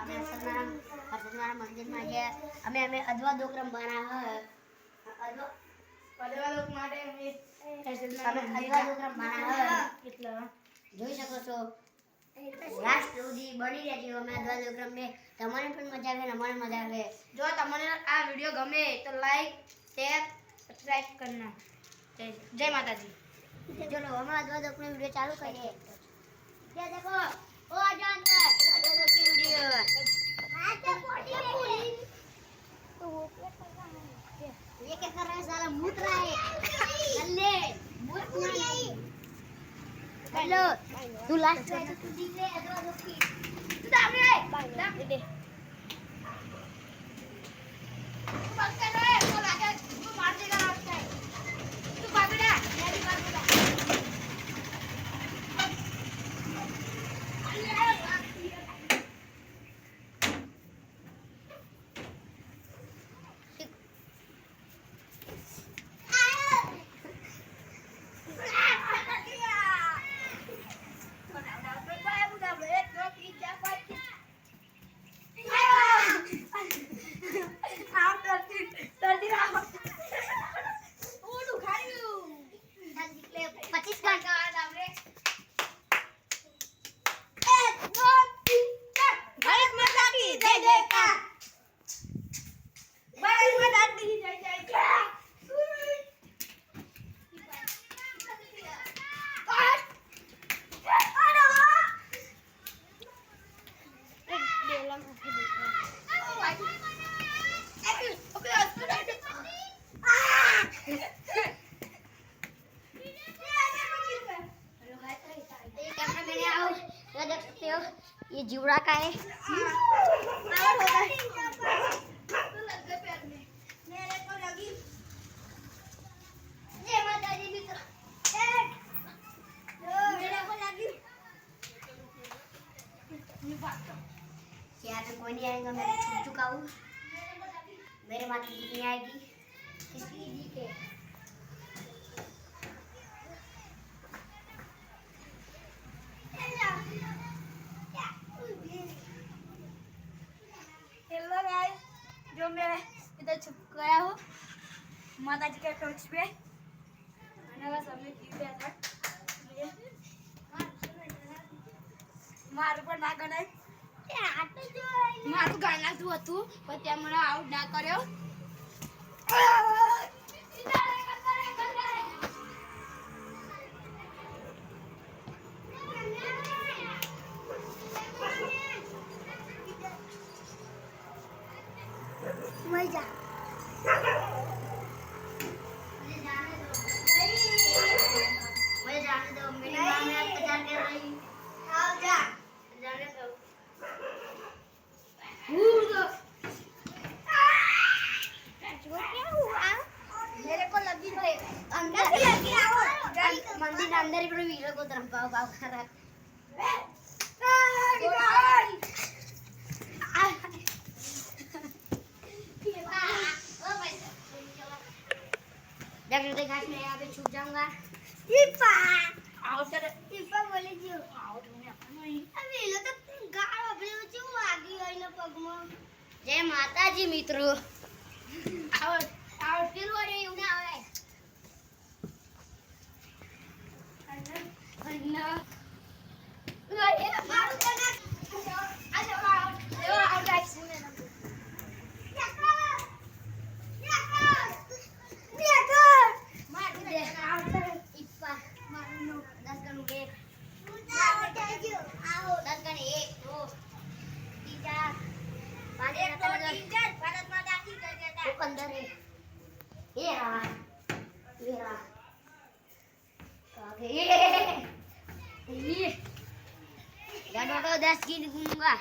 અમે હર્ષદનારાયણ મંદિરમાં છે અમે અદવા દોકરમ બનાવ્યો અદવા દોક માટે અમે અદવા દોકરમ બનાવ્યો એટલે જોઈ શકો છો લાસ્ટ સુધી બની રહેજો અમે અદવા દોકરમ મે તમને પણ મજા આવે અમને મજા આવે જો તમને આ વિડિયો ગમે તો લાઈક શેર સબસ્ક્રાઇબ કરना જય માતાજી चलो हम अदवा दो अपने वीडियो चालू करिए ये देखो ओ आजा अंदर अदवा दो की वीडियो हां तो पोटी नहीं तो वो ये क्या कर रहा है साला मूत रहा है नल्ले मूत नहीं हेलो तू लास्ट में तू देख ले अदवा दो की तू दाम रे दाम दे तू बंद कर रे वो लगा तू मार देगा आपका तू भागड़ा मैं भी भागूंगा देख सकते हो ये जीवड़ा का है मेरे को लगी ये माताजी भी मेरे को लगी क्या तो कोई नहीं आएगा मैं छूट चुका हूँ मेरे माता जी नहीं आएगी इसलिए जी के हेलो गाइस जो मैं इधर छुप गया हूँ माता जी के टॉर्च पे मैंने बस हमने जीव दिया था मारू पर ना गणाय मारू ગાનાતું હતું પણ તે મને આઉટ ના કર્યો मजा मुझे जाने दो मेरी माँ में इंतजार कर रही आओ जा जाने दो क्या हुआ मेरे को लगी तो अंदर से लगी आओ मंदिर अंदर ही पूरे वीडियो को तरफ पाव पाव कर रहा देख गाइस मैं यहाँ पे छुप जाऊंगा ईपा आओ सर ईपा बोले जो आओ तुमने नहीं अबे लो तो गाड़ अपने जो आगे आई ना पगमा जय माताजी मित्रों आओ आओ फिर वो रे उन्हें आवे अन्ना ये मारो करना आओ आओ गाइस अंदर है ये रहा ये 10 गिन दूंगा